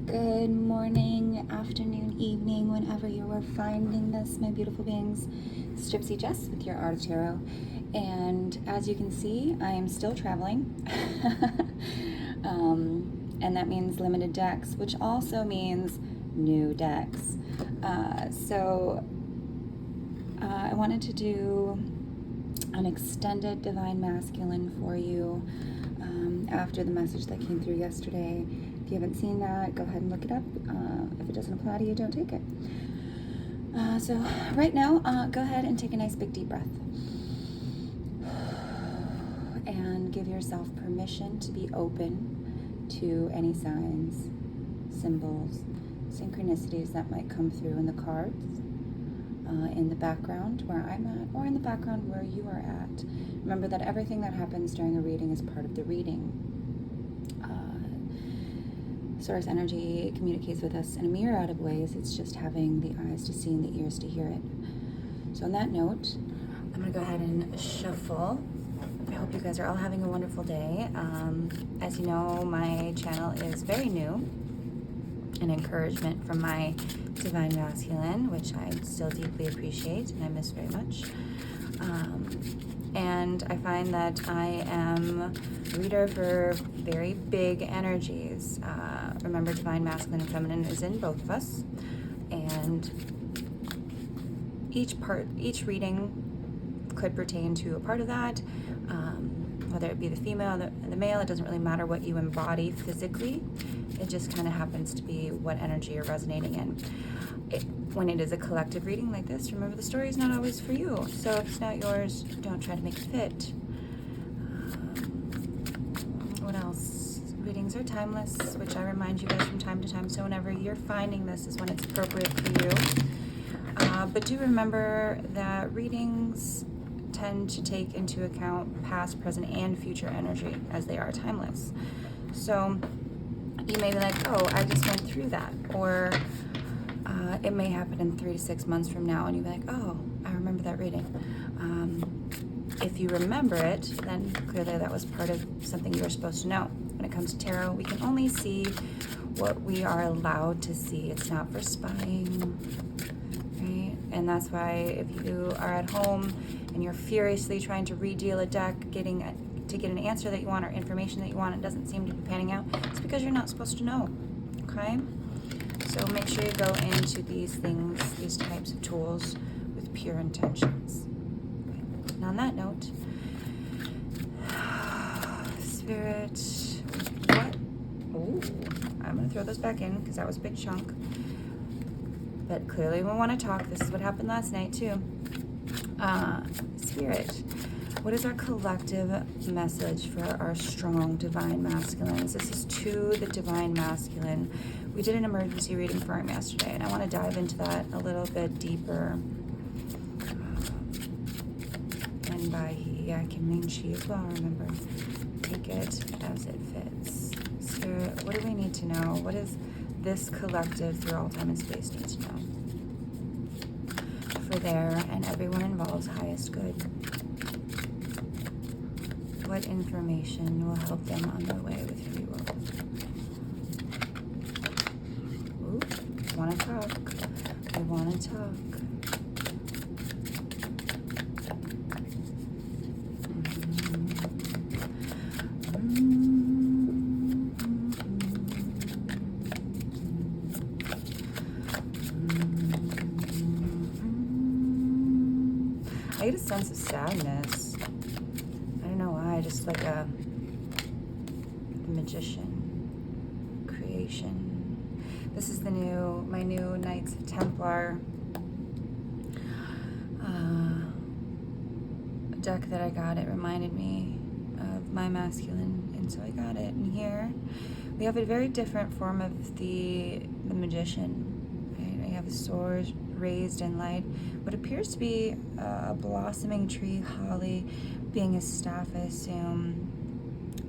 Good morning, afternoon, evening, whenever you are finding this, my beautiful beings. It's Gypsy Jess with your Art of Tarot. And as you can see, I am still traveling. And that means limited decks, which also means new decks. I wanted to do an extended Divine Masculine for you after the message that came through yesterday. If you haven't seen that, go ahead and look it up. If it doesn't apply to you, don't take it. So right now, go ahead and take a nice big deep breath. And give yourself permission to be open to any signs, symbols, synchronicities that might come through in the cards, in the background where I'm at, or in the background where you are at. Remember that everything that happens during a reading is part of the reading. Source energy communicates with us in a myriad of ways. It's just having the eyes to see and the ears to hear it. So on that note, I'm going to go ahead and shuffle. I hope you guys are all having a wonderful day. As you know, my channel is very new. An encouragement from my Divine Masculine, which I still deeply appreciate and I miss very much. And I find that I am a reader for very big energies. Remember, Divine Masculine and Feminine is in both of us. And each reading could pertain to a part of that. Whether it be the female or the male, it doesn't really matter what you embody physically. It just kind of happens to be what energy you're resonating in. When it is a collective reading like this, remember the story is not always for you. So if it's not yours, don't try to make it fit. What else? Readings are timeless, which I remind you guys from time to time. So whenever you're finding this is when it's appropriate for you. But do remember that readings tend to take into account past, present, and future energy as they are timeless. So you may be like, oh, I just went through that. Or it may happen in 3 to 6 months from now, and you'll be like, oh, I remember that reading. If you remember it, then clearly that was part of something you were supposed to know. When it comes to tarot, we can only see what we are allowed to see. It's not for spying, right? And that's why if you are at home and you're furiously trying to redeal a deck, to get an answer that you want or information that you want, it doesn't seem to be panning out, it's because you're not supposed to know, okay? So make sure you go into these things, these types of tools, with pure intentions. Okay. And on that note, Spirit, what? Oh, I'm going to throw those back in because that was a big chunk. But clearly we want to talk. This is what happened last night too. Spirit, what is our collective message for our strong Divine Masculines? This is to the Divine Masculine. We did an emergency reading for him yesterday, and I want to dive into that a little bit deeper. And by he, I can mean she as well, remember. Take it as it fits. Spirit, what do we need to know? What does this collective through all time and space need to know? For their and everyone involved's highest good. What information will help them on their way with free will? Ooh, I want to talk. I want to talk. I get a sense of sadness. I don't know why, just like a magician creation. This is my new Knights of Templar deck that I got. It reminded me of my masculine, and so I got it. And here we have a very different form of the magician. Right? I have a sword raised in light, what appears to be a blossoming tree, holly being a staff, I assume.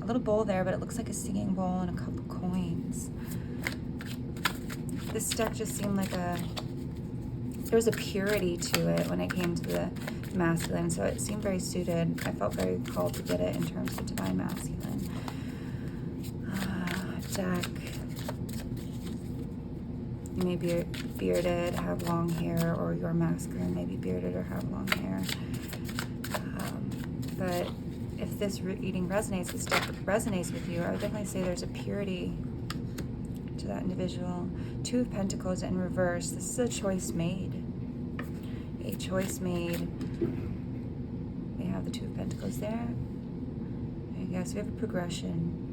A little bowl there, but it looks like a singing bowl and a couple coins. This deck just seemed like there was a purity to it when it came to the masculine, so it seemed very suited. I felt very called to get it in terms of Divine Masculine. Deck. You may be bearded, have long hair, or you're masculine, may be bearded or have long hair. But if this reading resonates, this stuff resonates with you, I would definitely say there's a purity to that individual. Two of Pentacles in reverse. This is a choice made. A choice made. We have the Two of Pentacles there. Yes, we have a progression.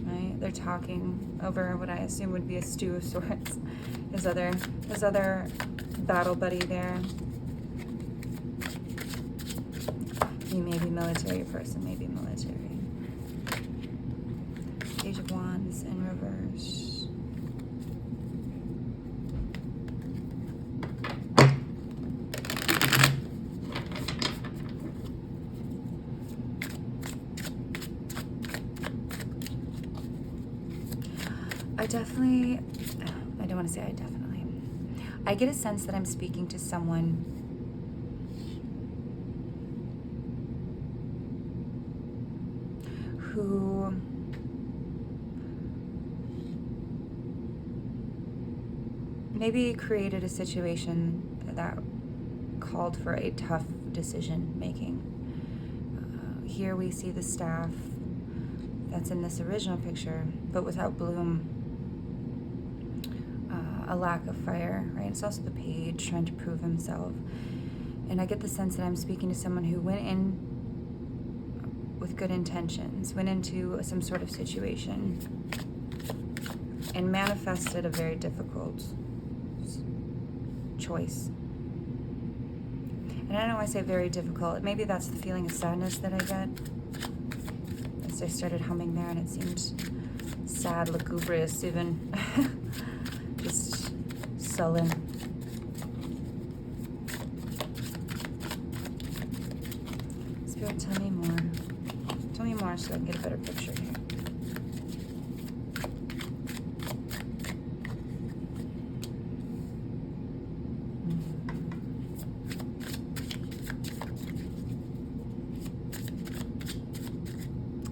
Right? They're talking over what I assume would be a stew of sorts. His other battle buddy there. You may be military, a person may be military. Page of Wands in reverse. I don't want to say I get a sense that I'm speaking to someone who maybe created a situation that called for a tough decision making. Here we see the staff that's in this original picture, but without bloom. A lack of fire, right? It's also the page trying to prove himself. And I get the sense that I'm speaking to someone who went in with good intentions, went into some sort of situation and manifested a very difficult choice. And I don't know why I say very difficult. Maybe that's the feeling of sadness that I get. As I started humming there, and it seemed sad, lugubrious, even. Just sullen. Spirit, tell me more. Tell me more so I can get a better picture here.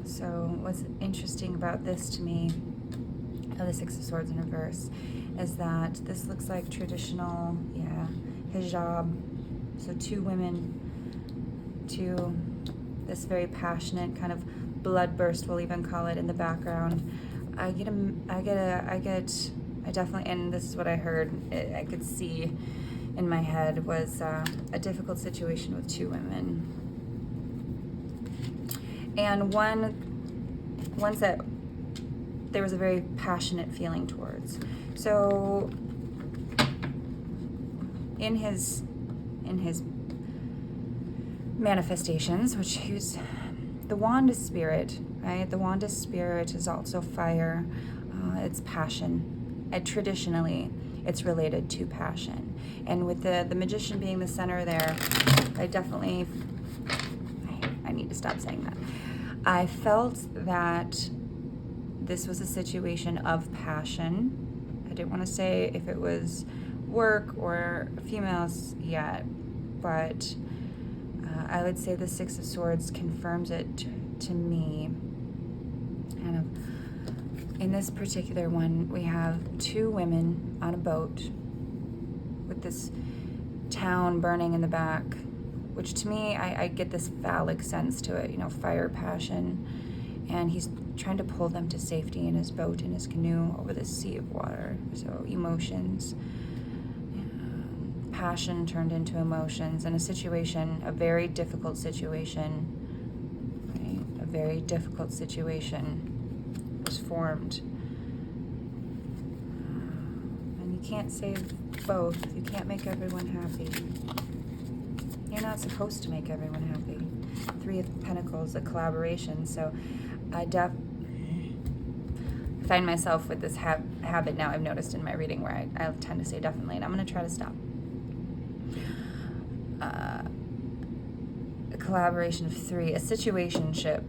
So what's interesting about this to me, the Six of Swords in reverse, is that this looks like traditional, hijab. So two women, to this very passionate kind of bloodburst, we'll even call it, in the background. I definitely, and this is what I heard, I could see in my head, was a difficult situation with two women. And ones that there was a very passionate feeling towards. So in his manifestations, which is the wand is spirit, right? The wand is spirit, is also fire. It's passion. And traditionally, it's related to passion. And with the magician being the center there, I need to stop saying that. I felt that this was a situation of passion. I didn't want to say if it was work or females yet, but I would say the Six of Swords confirms it to me. Kind of in this particular one, we have two women on a boat with this town burning in the back, which to me, I get this phallic sense to it, fire, passion, and he's trying to pull them to safety in his boat, in his canoe, over this sea of water. So emotions, passion turned into emotions, and a situation, a very difficult situation, right? A very difficult situation was formed. And you can't save both. You can't make everyone happy. You're not supposed to make everyone happy. Three of Pentacles, a collaboration. So I find myself with this habit now, I've noticed in my reading, where I tend to say definitely, and I'm going to try to stop. A collaboration of three, a situationship.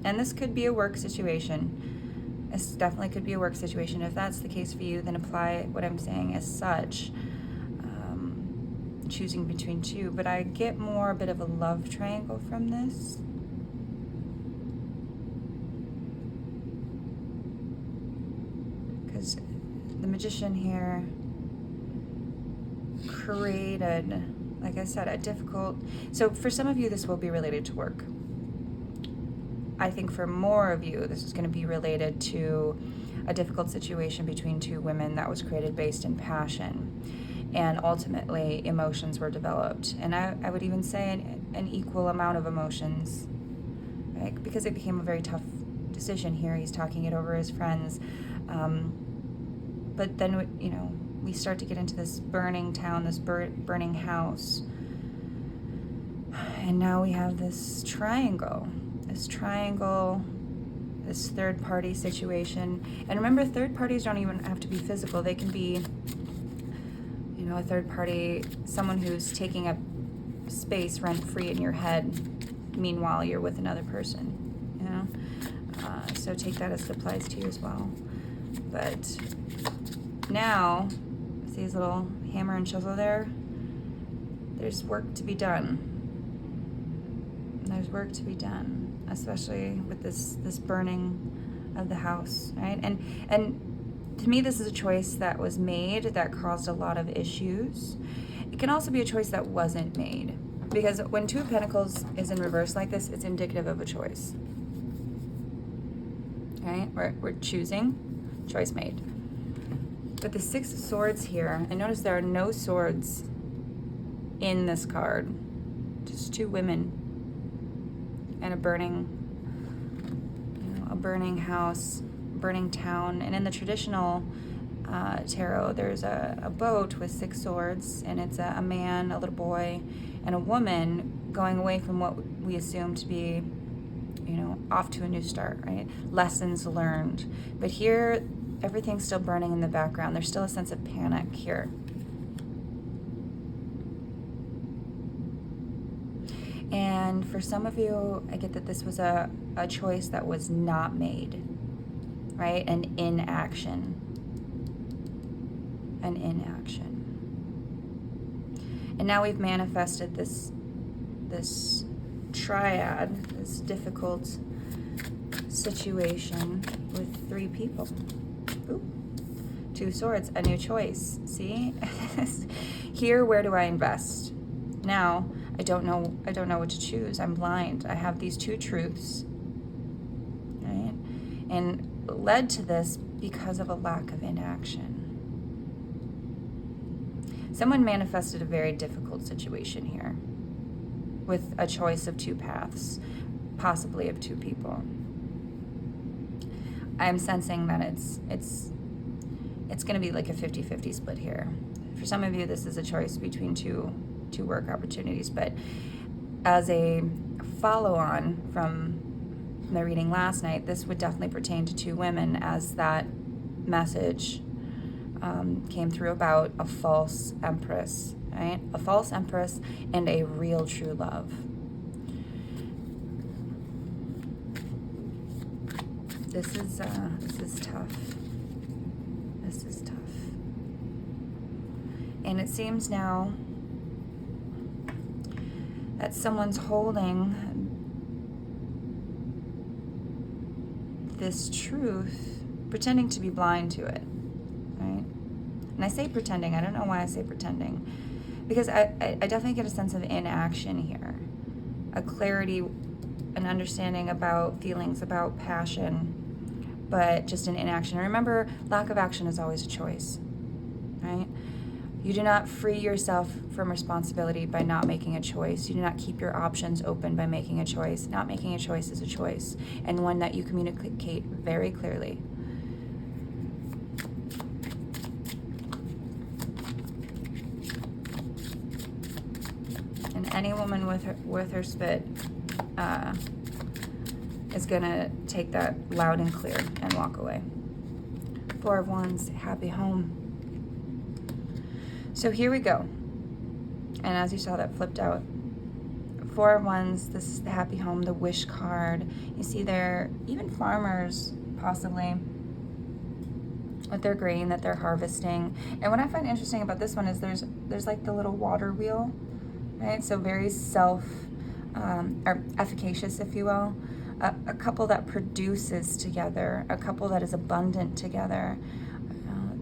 And this could be a work situation. This definitely could be a work situation. If that's the case for you, then apply what I'm saying as such. Choosing between two. But I get more a bit of a love triangle from this. because the Magician here created, like I said, a difficult, so for some of you this will be related to work. I think for more of you this is going to be related to a difficult situation between two women that was created based in passion, and ultimately emotions were developed, and I would even say an equal amount of emotions, right? Because it became a very tough decision here. He's talking it over his friends, but then, you know, we start to get into this burning town, this burning house, and now we have this triangle, this third party situation. And remember, third parties don't even have to be physical. They can be, you know, a third party, someone who's taking up space rent free in your head, meanwhile you're with another person, you know. So take that as it applies to you as well. But now, see his little hammer and chisel there? There's work to be done. There's work to be done, especially with this burning of the house, right? And to me, this is a choice that was made that caused a lot of issues. It can also be a choice that wasn't made, because when Two of Pentacles is in reverse like this, it's indicative of a choice. Right? We're choosing, choice made. But the Six of Swords here, and notice there are no swords in this card, just two women and a burning, you know, a burning house, burning town. And in the traditional tarot, there's a boat with six swords, and it's a man, a little boy, and a woman going away from what we assume to be, you know, off to a new start, right? Lessons learned. But here, everything's still burning in the background. There's still a sense of panic here. And for some of you, I get that this was a choice that was not made, right? An inaction. An inaction. And now we've manifested this triad, this difficult situation with three people. Ooh. Two Swords, a new choice. See? Here, where do I invest? Now, I don't know what to choose. I'm blind. I have these two truths, right? And led to this because of a lack of inaction. Someone manifested a very difficult situation here with a choice of two paths, possibly of two people. I'm sensing that it's going to be like a 50-50 split here. For some of you, this is a choice between two work opportunities, but as a follow-on from my reading last night, this would definitely pertain to two women, as that message came through about a false empress, right? A false empress and a real true love. This is tough. This is tough. And it seems now that someone's holding this truth, pretending to be blind to it, right? And I say pretending, I don't know why I say pretending, because I definitely get a sense of inaction here, a clarity, an understanding about feelings, about passion, but just an inaction. Remember, lack of action is always a choice, right? You do not free yourself from responsibility by not making a choice. You do not keep your options open by making a choice. Not making a choice is a choice, and one that you communicate very clearly. And any woman with her spit is gonna take that loud and clear and walk away. Four of Wands, happy home. So here we go. And as you saw, that flipped out. Four of Wands, this is the happy home, the wish card. You see there, even farmers, possibly, with their grain that they're harvesting. And what I find interesting about this one is there's like the little water wheel, right? So very or efficacious, if you will. A couple that produces together, a couple that is abundant together.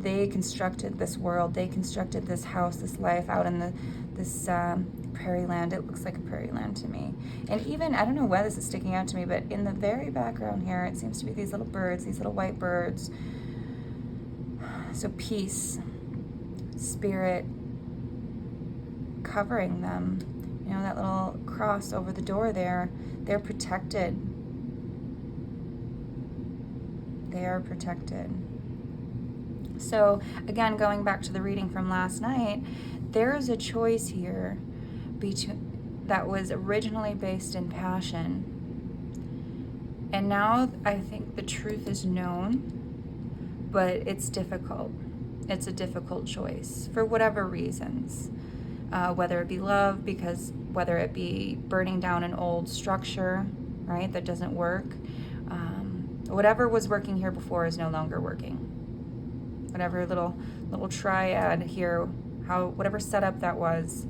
they constructed this world. They constructed this house, this life out in this prairie land. It looks like a prairie land to me. And even, I don't know why this is sticking out to me, but in the very background here, it seems to be these little birds, these little white birds. So peace, spirit, covering them. You know, that little cross over the door there, they're protected. They are protected. So again, going back to the reading from last night, there is a choice here that was originally based in passion. And now I think the truth is known, but it's difficult. It's a difficult choice for whatever reasons. Whether it be love, whether it be burning down an old structure, right, that doesn't work. Whatever was working here before is no longer working. Whatever little triad here, whatever setup that was,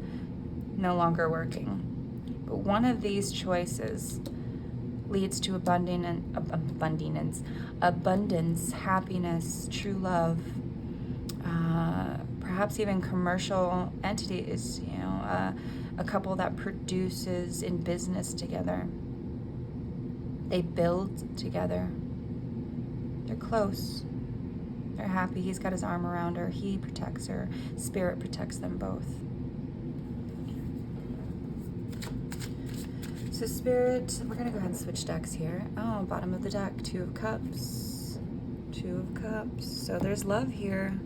no longer working. But one of these choices leads to abundance, happiness, true love. Perhaps even commercial entities, you know, a couple that produces in business together. They build together. They're close. They're happy. He's got his arm around her. He protects her. Spirit protects them both. So Spirit, we're going to go ahead and switch decks here. Oh, bottom of the deck, Two of Cups. Two of Cups. So there's love here.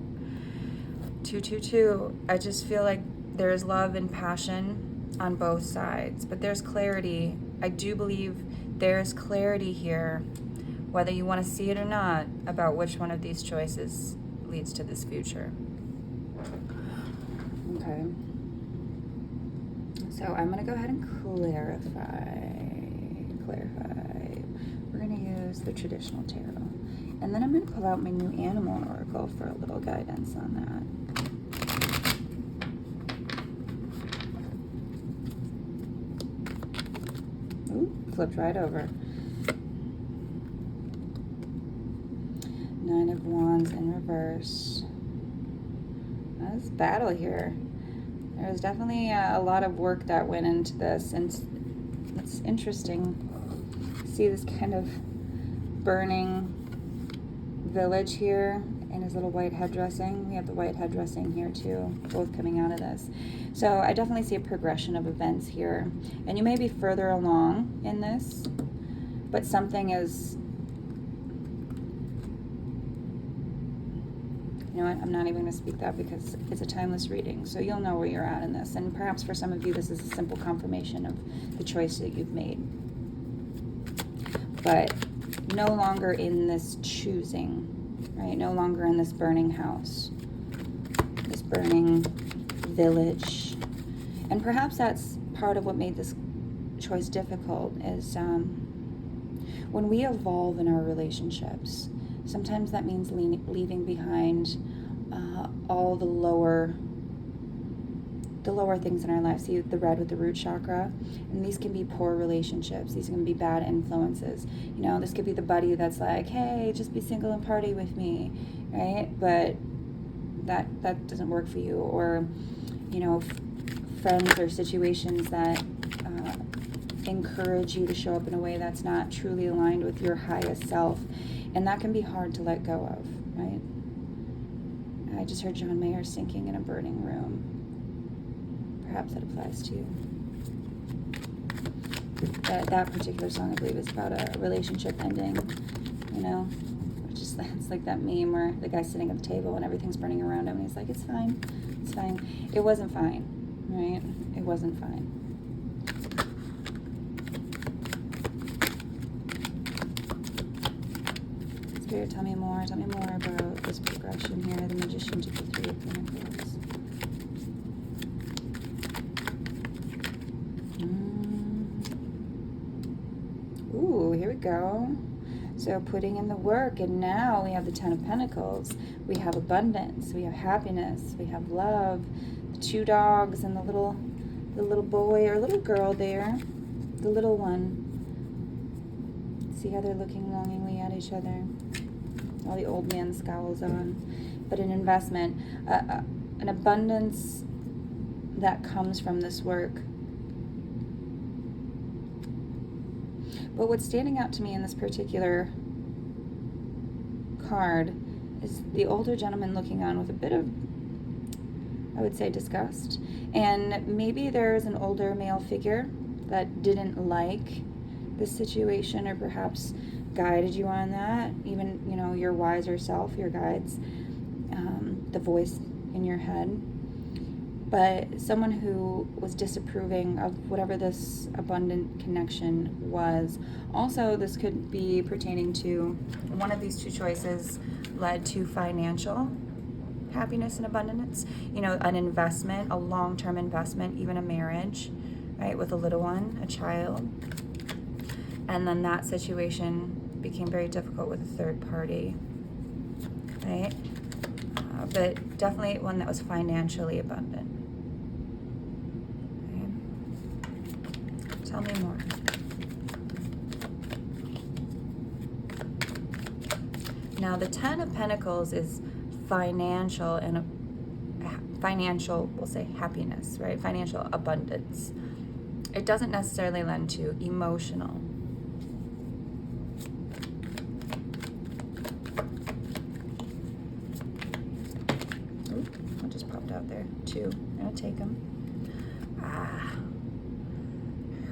222. I just feel like there's love and passion on both sides, but there's clarity. I do believe there's clarity here, whether you want to see it or not, about which one of these choices leads to this future. Okay. So I'm going to go ahead and clarify. We're going to use the traditional tarot. And then I'm going to pull out my new animal oracle for a little guidance on that. Ooh, flipped right over. Nine of Wands in reverse. That's battle here. There's definitely a lot of work that went into this, and it's interesting to see this kind of burning village here and his little white head dressing. We have the white head dressing here too, both coming out of this. So I definitely see a progression of events here, and you may be further along in this, but something is, you know what, I'm not even going to speak that because it's a timeless reading, so you'll know where you're at in this. And perhaps for some of you, this is a simple confirmation of the choice that you've made. But no longer in this choosing, right? No longer in this burning house, this burning village. And perhaps that's part of what made this choice difficult is when we evolve in our relationships, sometimes that means leaving behind all the lower things in our life. See the red with the root chakra, and these can be poor relationships. These can be bad influences. You know, this could be the buddy that's like, hey, just be single and party with me, right? But that doesn't work for you. Or, you know, friends or situations that encourage you to show up in a way that's not truly aligned with your highest self. And that can be hard to let go of, right? I just heard John Mayer sinking in a burning room. Perhaps that applies to you. That particular song, I believe, is about a relationship ending, you know? It's like that meme where the guy's sitting at the table and everything's burning around him and he's like, it's fine, it's fine. It wasn't fine, right? It wasn't fine. Spirit, tell me more about this progression here. The Magician took the Three of Pentacles. Ooh, here we go. So putting in the work, and now we have the Ten of Pentacles. We have abundance, we have happiness, we have love, the two dogs and the little boy or little girl there, the little one. See how they're looking longingly at each other. All the old man scowls on. but an investment, an abundance that comes from this work. But what's standing out to me in this particular card is the older gentleman looking on with a bit of, I would say, disgust. And maybe there's an older male figure that didn't like this situation, or perhaps guided you on that. Even, you know, your wiser self, your guides, the voice in your head. But someone who was disapproving of whatever this abundant connection was. Also, this could be pertaining to one of these two choices led to financial happiness and abundance. You know, an investment, a long-term investment, even a marriage, right, with a little one, a child. And then that situation became very difficult with a third party, right? But definitely one that was financially abundant. Tell me more. Now, the Ten of Pentacles is financial and financial, we'll say, happiness, right? Financial abundance. It doesn't necessarily lend to emotional. Ooh, what just popped out there? 2. I'm gonna take them.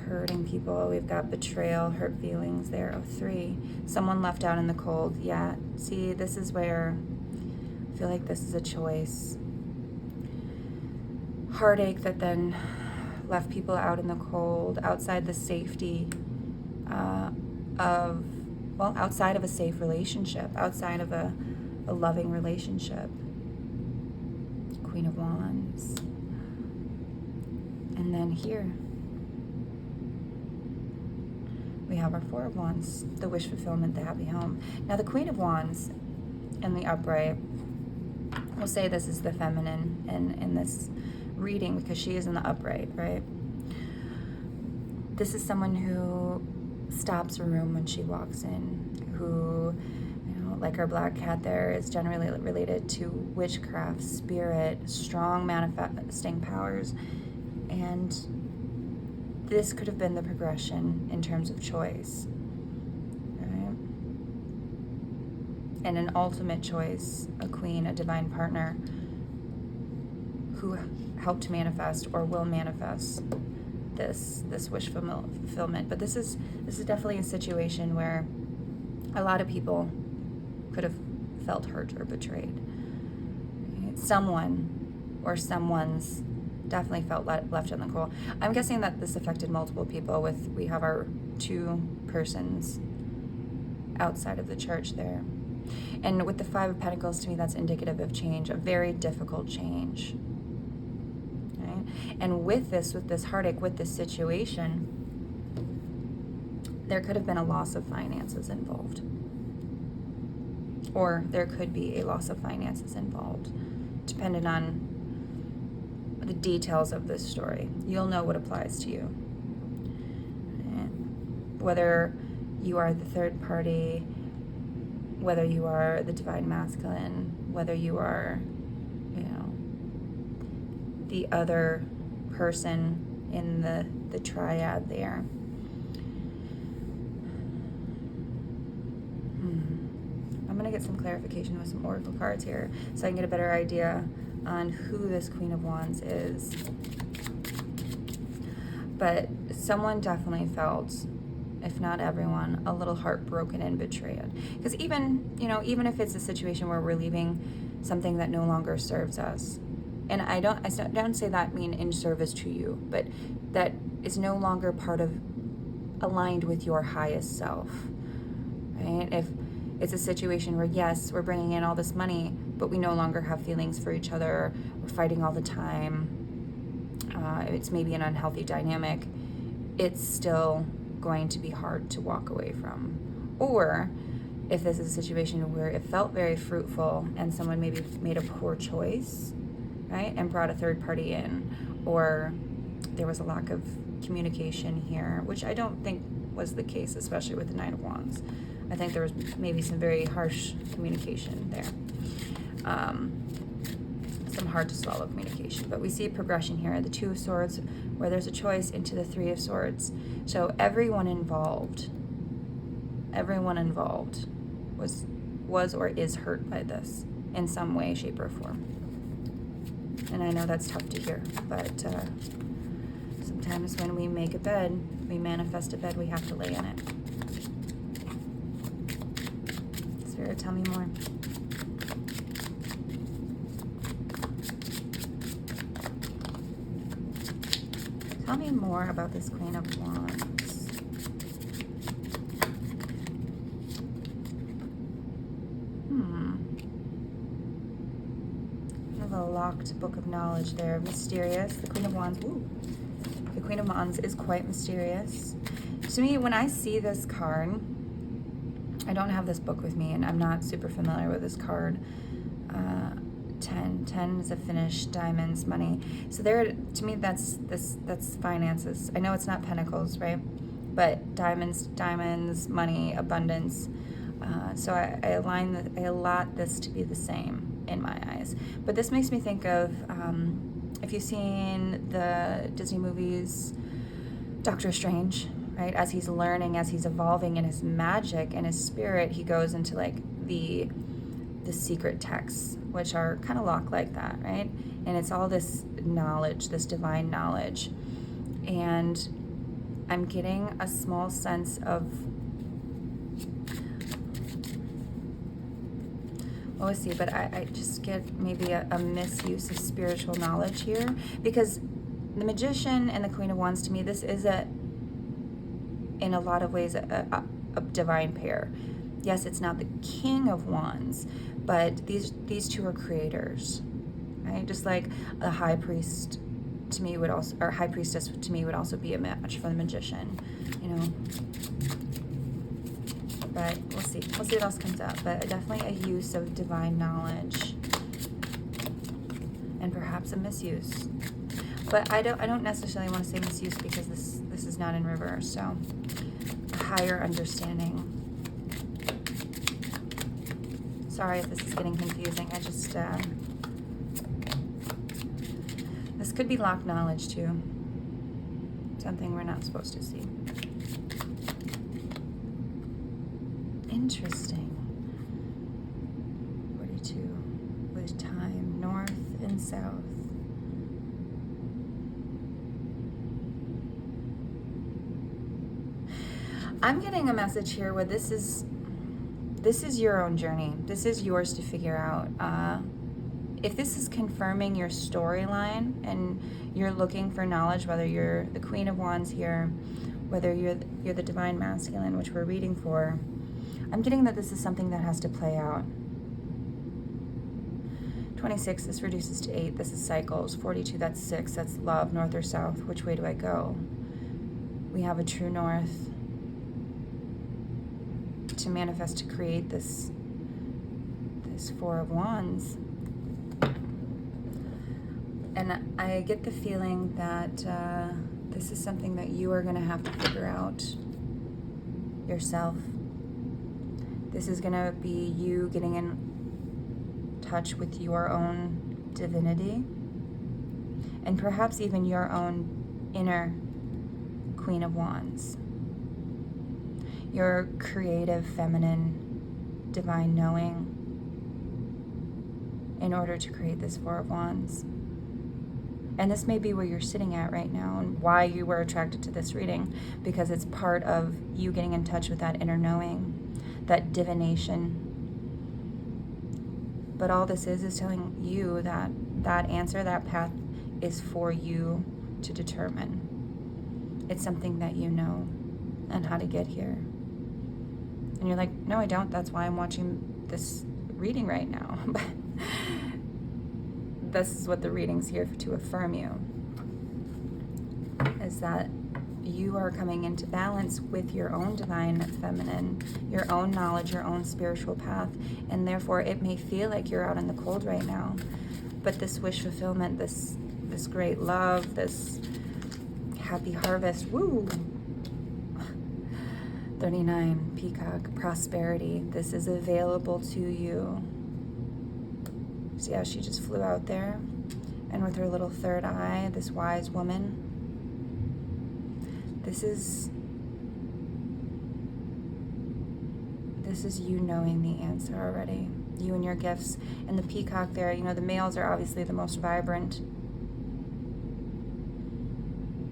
Hurting people. We've got betrayal, hurt feelings there. Oh, 3. Someone left out in the cold. Yeah. See, this is where I feel like this is a choice. Heartache that then left people out in the cold, outside the safety outside of a safe relationship, outside of a loving relationship. Queen of Wands. And then here we have our 4 of Wands, the wish fulfillment, the happy home. Now, the Queen of Wands in the upright, we'll say this is the feminine in this reading because she is in the upright, right? This is someone who stops a room when she walks in, who, you know, like our black cat there, is generally related to witchcraft, spirit, strong manifesting powers, and this could have been the progression in terms of choice, right? And an ultimate choice, a queen, a divine partner who helped manifest or will manifest this wish fulfillment. But this is definitely a situation where a lot of people could have felt hurt or betrayed. Right? Someone or someone's definitely felt left in the cold. I'm guessing that this affected multiple people. We have our 2 persons outside of the church there. And with the 5 of Pentacles, to me, that's indicative of change, a very difficult change. Right? And with this heartache, with this situation, there could have been a loss of finances involved. Or there could be a loss of finances involved, depending on the details of this story. You'll know what applies to you. And whether you are the third party, whether you are the divine masculine, whether you are, you know, the other person in the triad there. I'm going to get some clarification with some oracle cards here so I can get a better idea on who this Queen of Wands is. But someone definitely felt, if not everyone, a little heartbroken and betrayed. Because even if it's a situation where we're leaving something that no longer serves us, and I don't say that mean in service to you, but that is no longer aligned with your highest self, right? If it's a situation where, yes, we're bringing in all this money, but we no longer have feelings for each other, we're fighting all the time, it's maybe an unhealthy dynamic, it's still going to be hard to walk away from. Or if this is a situation where it felt very fruitful and someone maybe made a poor choice, right, and brought a third party in, or there was a lack of communication here, which I don't think was the case, especially with the Nine of Wands. I think there was maybe some very harsh communication there. some hard to swallow communication. But we see a progression here, the Two of Swords, where there's a choice, into the Three of Swords. So everyone involved was or is hurt by this in some way, shape, or form. And I know that's tough to hear, but sometimes when we make a bed, we manifest a bed, we have to lay in it. Spirit, tell me more. Tell me more about this Queen of Wands. A locked book of knowledge there. Mysterious. The Queen of Wands. Ooh. The Queen of Wands is quite mysterious. To me, when I see this card, I don't have this book with me, and I'm not super familiar with this card. 10. 10 is a finish. Diamonds, money. So there, to me, that's finances. I know it's not pentacles, right? But diamonds, money, abundance. So I allot this to be the same in my eyes. But this makes me think of, if you've seen the Disney movies, Doctor Strange, right? As he's learning, as he's evolving in his magic and his spirit, he goes into like the secret texts, which are kind of locked like that, right? And it's all this knowledge, this divine knowledge. And I'm getting a small sense of, well, let's see, but I just get maybe a misuse of spiritual knowledge here, because the Magician and the Queen of Wands, to me, this is in a lot of ways, a divine pair. Yes, it's not the King of Wands, but these two are creators, right? Just like a high priest to me would also, or high priestess to me would also be a match for the Magician, you know. But we'll see what else comes up. But definitely a use of divine knowledge, and perhaps a misuse. But I don't necessarily want to say misuse, because this is not in reverse. So a higher understanding. Sorry if this is getting confusing. I just this could be locked knowledge too. Something we're not supposed to see. Interesting. 42 with time, north and south. I'm getting a message here where this is your own journey. This is yours to figure out. If this is confirming your storyline and you're looking for knowledge, whether you're the Queen of Wands here, whether you're the Divine Masculine, which we're reading for, I'm getting that this is something that has to play out. 26, this reduces to 8. This is cycles. 42, that's 6. That's love, north or south. Which way do I go? We have a true north to manifest, to create this Four of Wands. And I get the feeling that this is something that you are going to have to figure out yourself. This is going to be you getting in touch with your own divinity, and perhaps even your own inner Queen of Wands. Your creative, feminine, divine knowing, in order to create this Four of Wands. And this may be where you're sitting at right now, and why you were attracted to this reading, because it's part of you getting in touch with that inner knowing, that divination. But all this is telling you that that answer, that path, is for you to determine. It's something that you know, and how to get here. And you're like, no, I don't. That's why I'm watching this reading right now. But this is what the reading's here to affirm you, is that you are coming into balance with your own divine feminine, your own knowledge, your own spiritual path, and therefore it may feel like you're out in the cold right now. But this wish fulfillment, this great love, this happy harvest, woo! 39, peacock, prosperity, this is available to you. See how she just flew out there? And with her little third eye, this wise woman. This is you knowing the answer already. You and your gifts. And the peacock there, you know, the males are obviously the most vibrant.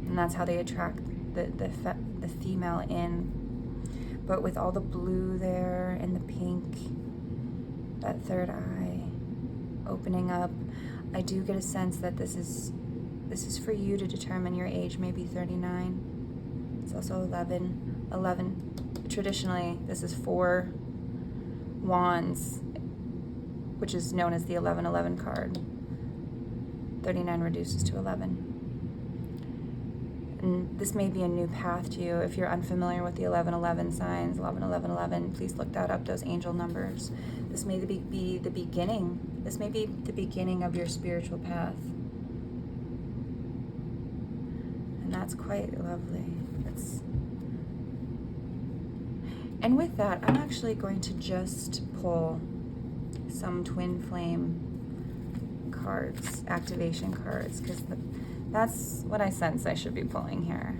And that's how they attract the female in. But with all the blue there and the pink, that third eye opening up, I do get a sense that this is for you to determine your age, maybe 39. It's also 11. 11. Traditionally, this is 4 wands, which is known as the 1111 card. 39 reduces to 11. And this may be a new path to you. If you're unfamiliar with the 1111 signs, 111111, please look that up, those angel numbers. This may be the beginning. This may be the beginning of your spiritual path. And that's quite lovely. And with that, I'm actually going to just pull some twin flame cards, activation cards, because that's what I sense I should be pulling here.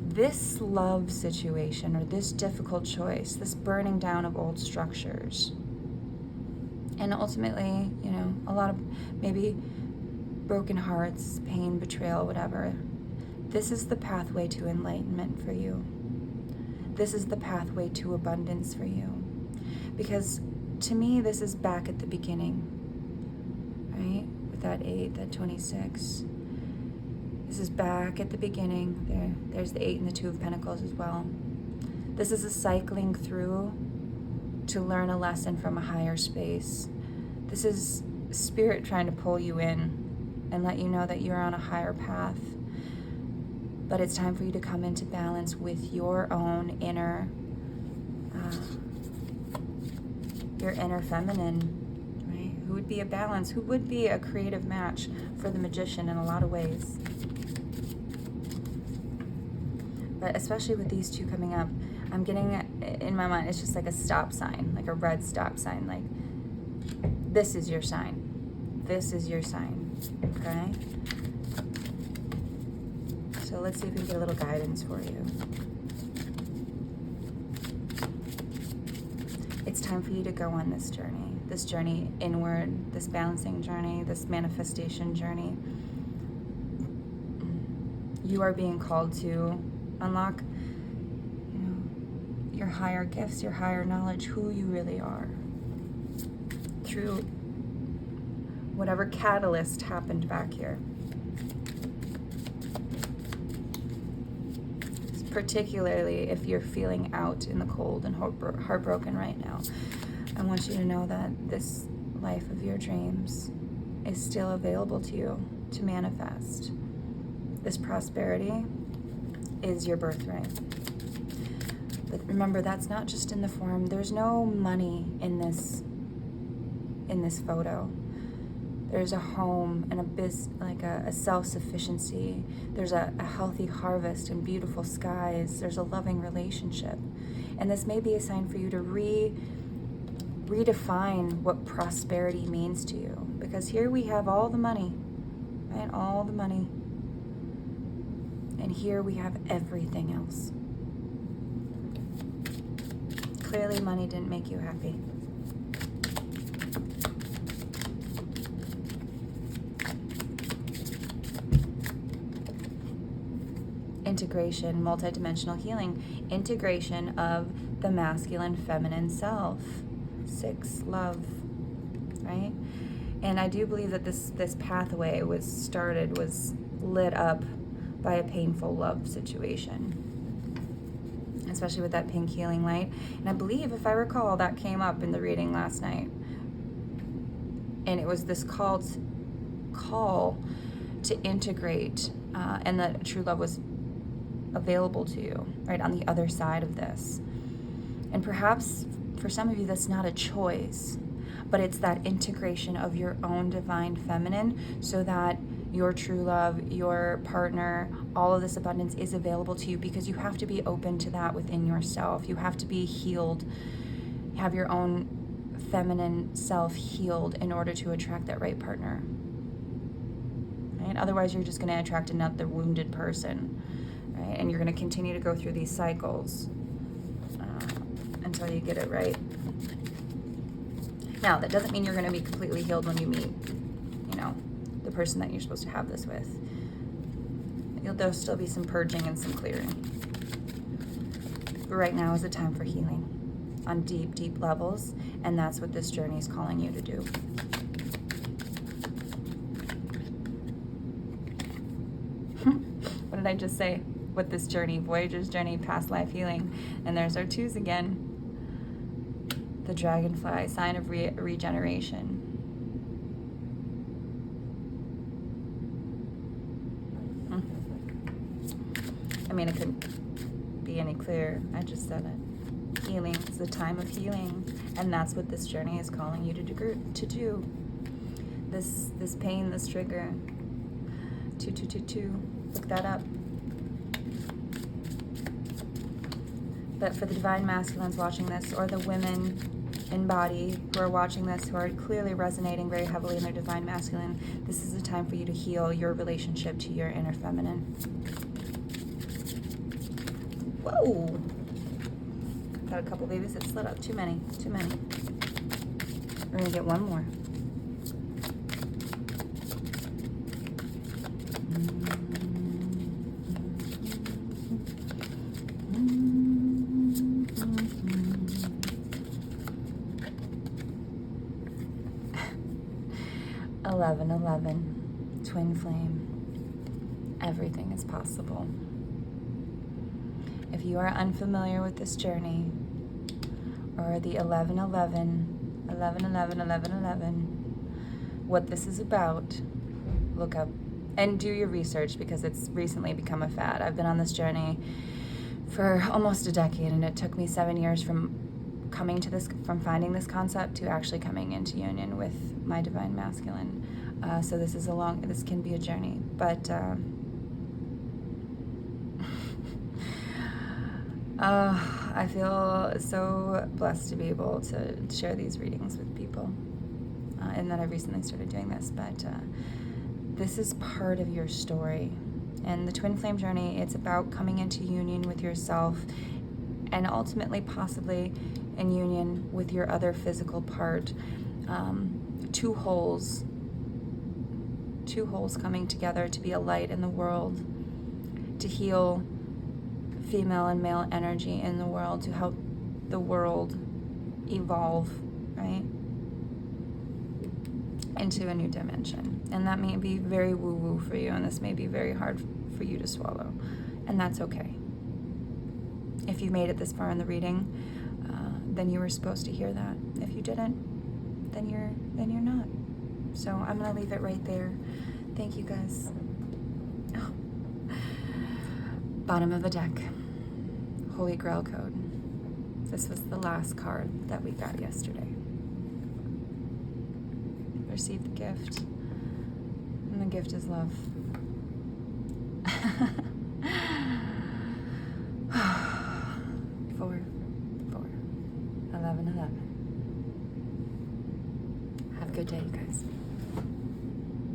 This love situation, or this difficult choice, this burning down of old structures, and ultimately, you know, a lot of maybe broken hearts, pain, betrayal, whatever. This is the pathway to enlightenment for you. This is the pathway to abundance for you. Because to me, this is back at the beginning, right? With that 8, that 26. This is back at the beginning. There's the 8 and the 2 of Pentacles as well. This is a cycling through to learn a lesson from a higher space. This is Spirit trying to pull you in and let you know that you're on a higher path. But it's time for you to come into balance with your own inner feminine, right? Who would be a balance, who would be a creative match for the Magician in a lot of ways. But especially with these two coming up, I'm getting, in my mind, it's just like a stop sign, like a red stop sign, like, this is your sign. This is your sign, okay? So let's see if we can get a little guidance for you. It's time for you to go on this journey inward, this balancing journey, this manifestation journey. You are being called to unlock, you know, your higher gifts, your higher knowledge, who you really are, through whatever catalyst happened back here. Particularly if you're feeling out in the cold and heartbroken right now, I want you to know that this life of your dreams is still available to you to manifest. This prosperity is your birthright. But remember, that's not just in the form. There's no money in this photo. There's a home and a self-sufficiency. There's a healthy harvest and beautiful skies. There's a loving relationship. And this may be a sign for you to redefine what prosperity means to you. Because here we have all the money, right? All the money. And here we have everything else. Clearly money didn't make you happy. Integration, multidimensional healing, integration of the masculine, feminine self. 6, love, right? And I do believe that this pathway was lit up by a painful love situation, especially with that pink healing light. And I believe, if I recall, that came up in the reading last night. And it was this call to integrate, and that true love was available to you, right, on the other side of this. And perhaps for some of you, that's not a choice, but it's that integration of your own divine feminine so that your true love, your partner, all of this abundance is available to you, because you have to be open to that within yourself. You have to be healed, have your own feminine self healed in order to attract that right partner. Right? Otherwise, you're just going to attract another wounded person, right? And you're going to continue to go through these cycles until you get it right. Now, that doesn't mean you're going to be completely healed when you meet, you know, the person that you're supposed to have this with. There'll still be some purging and some clearing. But right now is the time for healing on deep, deep levels, and that's what this journey is calling you to do. What did I just say? What this journey, Voyager's journey, past life healing. And there's our twos again. The dragonfly, sign of regeneration. I mean, it couldn't be any clearer. I just said it. Healing is the time of healing, and that's what this journey is calling you to do. This pain, this trigger. 2222. Look that up. But for the divine masculines watching this, or the women in body who are watching this, who are clearly resonating very heavily in their divine masculine, this is the time for you to heal your relationship to your inner feminine. Whoa! Got a couple babies that slid up. Too many. We're gonna get one more. 1111, twin flame. Everything is possible. If you are unfamiliar with this journey, or the 1111, 1111, what this is about, look up and do your research, because it's recently become a fad. I've been on this journey for almost a decade, and it took me 7 years from finding this concept to actually coming into union with my divine masculine. So this can be a journey, but I feel so blessed to be able to share these readings with people, and that I've recently started doing this, but this is part of your story. And the twin flame journey, it's about coming into union with yourself, and ultimately possibly in union with your other physical part. Two wholes coming together to be a light in the world, to heal female and male energy in the world, to help the world evolve, right, into a new dimension. And that may be very woo-woo for you, and this may be very hard for you to swallow, and that's okay. If you made it this far in the reading, then you were supposed to hear that. If you didn't, then you're not. So I'm gonna leave it right there. Thank you guys. Oh. Bottom of the deck, Holy Grail code. This was the last card that we got yesterday. Receive the gift, and the gift is love. 4, 11, 11. Have a good day, you guys.